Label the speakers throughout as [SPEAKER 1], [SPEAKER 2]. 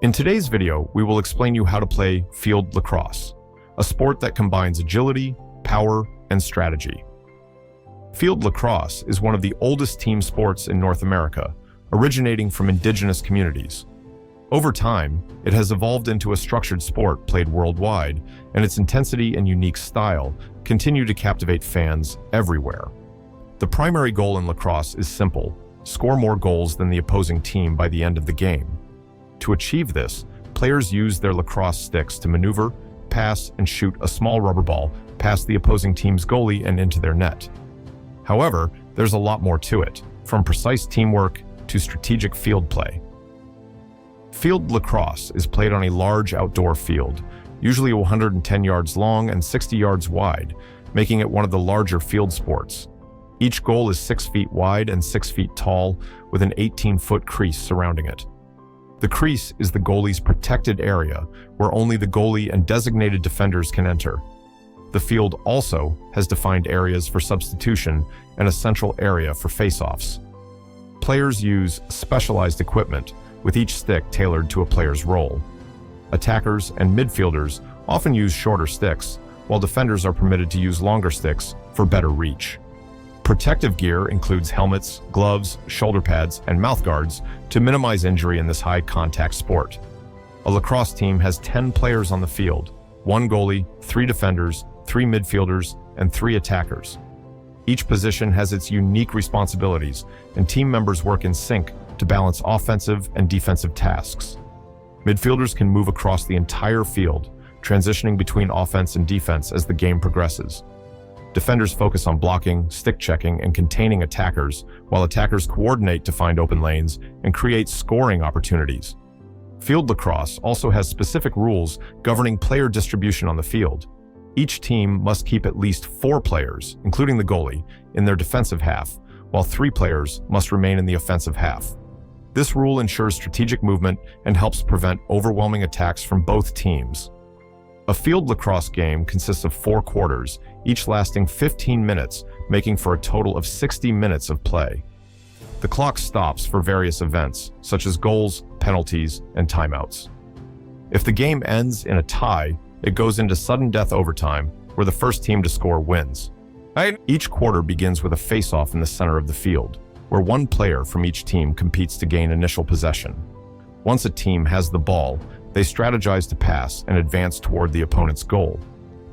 [SPEAKER 1] In today's video, we will explain you how to play field lacrosse, a sport that combines agility, power, and strategy. Field lacrosse is one of the oldest team sports in North America, originating from indigenous communities. Over time, it has evolved into a structured sport played worldwide, and its intensity and unique style continue to captivate fans everywhere. The primary goal in lacrosse is simple: score more goals than the opposing team by the end of the game. To achieve this, players use their lacrosse sticks to maneuver, pass, and shoot a small rubber ball past the opposing team's goalie and into their net. However, there's a lot more to it, from precise teamwork to strategic field play. Field lacrosse is played on a large outdoor field, usually 110 yards long and 60 yards wide, making it one of the larger field sports. Each goal is 6 feet wide and 6 feet tall, with an 18-foot crease surrounding it. The crease is the goalie's protected area, where only the goalie and designated defenders can enter. The field also has defined areas for substitution and a central area for face-offs. Players use specialized equipment, with each stick tailored to a player's role. Attackers and midfielders often use shorter sticks, while defenders are permitted to use longer sticks for better reach. Protective gear includes helmets, gloves, shoulder pads, and mouth guards to minimize injury in this high-contact sport. A lacrosse team has 10 players on the field: 1 goalie, 3 defenders, 3 midfielders, and 3 attackers. Each position has its unique responsibilities, and team members work in sync to balance offensive and defensive tasks. Midfielders can move across the entire field, transitioning between offense and defense as the game progresses. Defenders focus on blocking, stick checking, and containing attackers, while attackers coordinate to find open lanes and create scoring opportunities. Field lacrosse also has specific rules governing player distribution on the field. Each team must keep at least 4 players, including the goalie, in their defensive half, while 3 players must remain in the offensive half. This rule ensures strategic movement and helps prevent overwhelming attacks from both teams. A field lacrosse game consists of 4 quarters, each lasting 15 minutes, making for a total of 60 minutes of play. The clock stops for various events, such as goals, penalties, and timeouts. If the game ends in a tie, it goes into sudden death overtime, where the first team to score wins. Each quarter begins with a face-off in the center of the field, where 1 player from each team competes to gain initial possession. Once a team has the ball, they strategize to pass and advance toward the opponent's goal.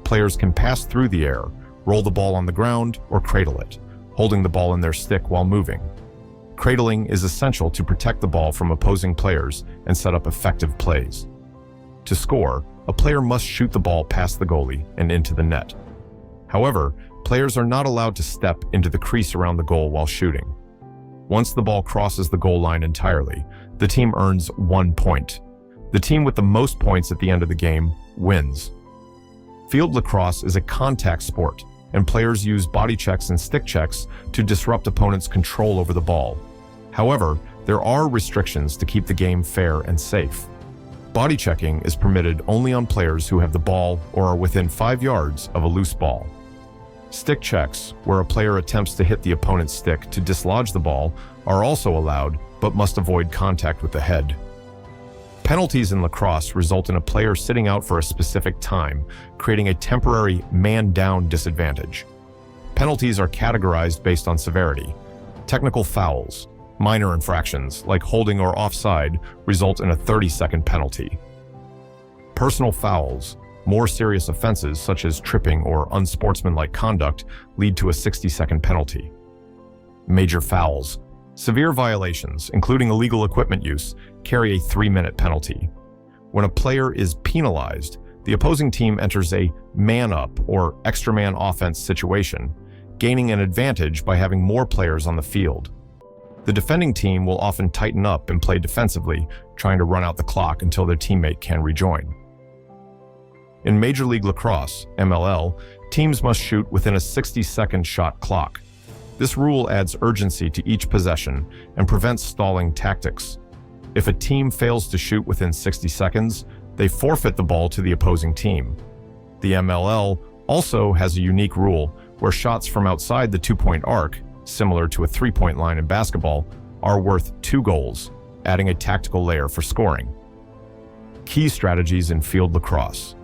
[SPEAKER 1] Players can pass through the air, roll the ball on the ground, or cradle it, holding the ball in their stick while moving. Cradling is essential to protect the ball from opposing players and set up effective plays. To score, a player must shoot the ball past the goalie and into the net. However, players are not allowed to step into the crease around the goal while shooting. Once the ball crosses the goal line entirely, the team earns 1 point. The team with the most points at the end of the game wins. Field lacrosse is a contact sport, and players use body checks and stick checks to disrupt opponents' control over the ball. However, there are restrictions to keep the game fair and safe. Body checking is permitted only on players who have the ball or are within 5 yards of a loose ball. Stick checks, where a player attempts to hit the opponent's stick to dislodge the ball, are also allowed, but must avoid contact with the head. Penalties in lacrosse result in a player sitting out for a specific time, creating a temporary man-down disadvantage. Penalties are categorized based on severity. Technical fouls, minor infractions like holding or offside, result in a 30-second penalty. Personal fouls, more serious offenses such as tripping or unsportsmanlike conduct, lead to a 60-second penalty. Major fouls, severe violations, including illegal equipment use, carry a 3-minute penalty. When a player is penalized, the opposing team enters a man-up or extra-man offense situation, gaining an advantage by having more players on the field. The defending team will often tighten up and play defensively, trying to run out the clock until their teammate can rejoin. In Major League Lacrosse, MLL, teams must shoot within a 60-second shot clock. This rule adds urgency to each possession and prevents stalling tactics. If a team fails to shoot within 60 seconds, they forfeit the ball to the opposing team. The MLL also has a unique rule where shots from outside the 2-point arc, similar to a 3-point line in basketball, are worth 2 goals, adding a tactical layer for scoring. Key strategies in field lacrosse.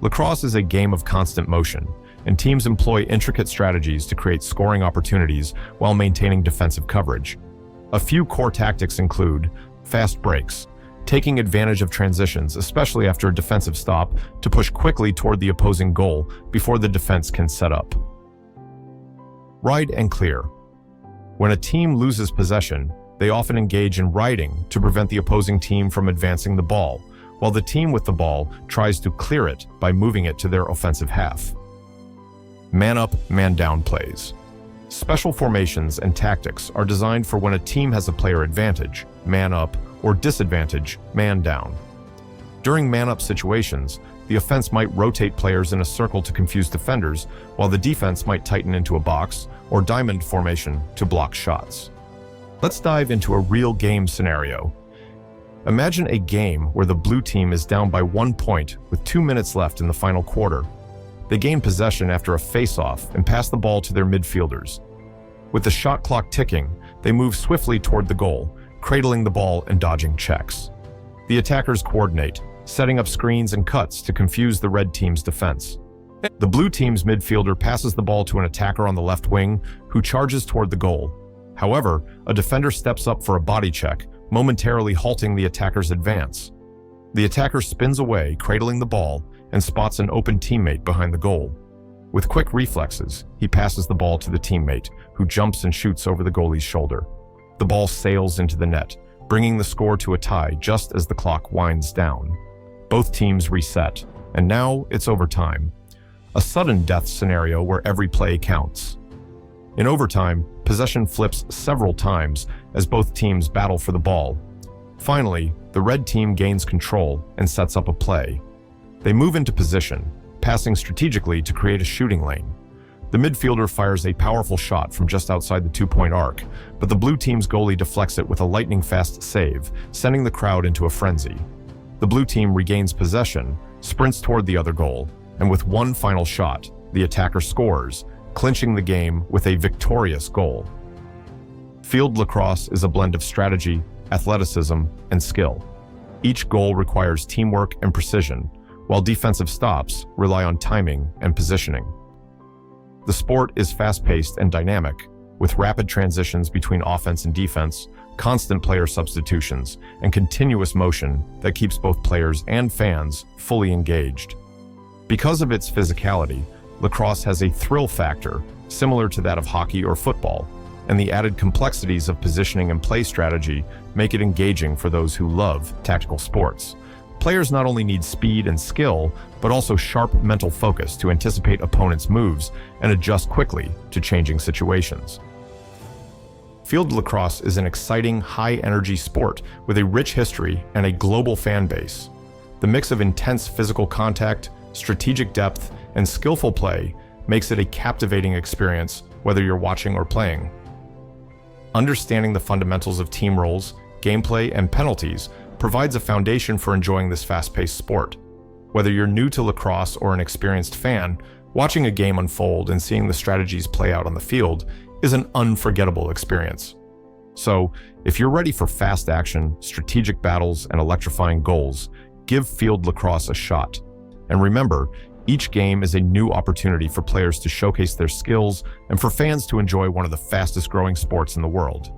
[SPEAKER 1] Lacrosse is a game of constant motion, and teams employ intricate strategies to create scoring opportunities while maintaining defensive coverage. A few core tactics include fast breaks, taking advantage of transitions, especially after a defensive stop, to push quickly toward the opposing goal before the defense can set up. Ride and clear. When a team loses possession, they often engage in riding to prevent the opposing team from advancing the ball, while the team with the ball tries to clear it by moving it to their offensive half. Man-up, man-down plays. Special formations and tactics are designed for when a team has a player advantage, man-up, or disadvantage, man-down. During man-up situations, the offense might rotate players in a circle to confuse defenders, while the defense might tighten into a box or diamond formation to block shots. Let's dive into a real game scenario. Imagine a game where the blue team is down by 1 point with 2 minutes left in the final quarter. They gain possession after a face-off and pass the ball to their midfielders. With the shot clock ticking, they move swiftly toward the goal, cradling the ball and dodging checks. The attackers coordinate, setting up screens and cuts to confuse the red team's defense. The blue team's midfielder passes the ball to an attacker on the left wing, who charges toward the goal. However, a defender steps up for a body check, momentarily halting the attacker's advance. The attacker spins away, cradling the ball, and spots an open teammate behind the goal. With quick reflexes, he passes the ball to the teammate, who jumps and shoots over the goalie's shoulder. The ball sails into the net, bringing the score to a tie just as the clock winds down. Both teams reset, and now it's overtime. A sudden death scenario where every play counts. In overtime, possession flips several times as both teams battle for the ball. Finally, the red team gains control and sets up a play. They move into position, passing strategically to create a shooting lane. The midfielder fires a powerful shot from just outside the 2-point arc, but the blue team's goalie deflects it with a lightning-fast save, sending the crowd into a frenzy. The blue team regains possession, sprints toward the other goal, and with one final shot, the attacker scores, clinching the game with a victorious goal. Field lacrosse is a blend of strategy, athleticism, and skill. Each goal requires teamwork and precision, while defensive stops rely on timing and positioning. The sport is fast-paced and dynamic, with rapid transitions between offense and defense, constant player substitutions, and continuous motion that keeps both players and fans fully engaged. Because of its physicality, lacrosse has a thrill factor similar to that of hockey or football, and the added complexities of positioning and play strategy make it engaging for those who love tactical sports. Players not only need speed and skill, but also sharp mental focus to anticipate opponents' moves and adjust quickly to changing situations. Field lacrosse is an exciting, high-energy sport with a rich history and a global fan base. The mix of intense physical contact, strategic depth, and skillful play makes it a captivating experience whether you're watching or playing. Understanding the fundamentals of team roles, gameplay, and penalties provides a foundation for enjoying this fast-paced sport. Whether you're new to lacrosse or an experienced fan, watching a game unfold and seeing the strategies play out on the field is an unforgettable experience. So, if you're ready for fast action, strategic battles, and electrifying goals, give field lacrosse a shot. And remember, each game is a new opportunity for players to showcase their skills and for fans to enjoy one of the fastest-growing sports in the world.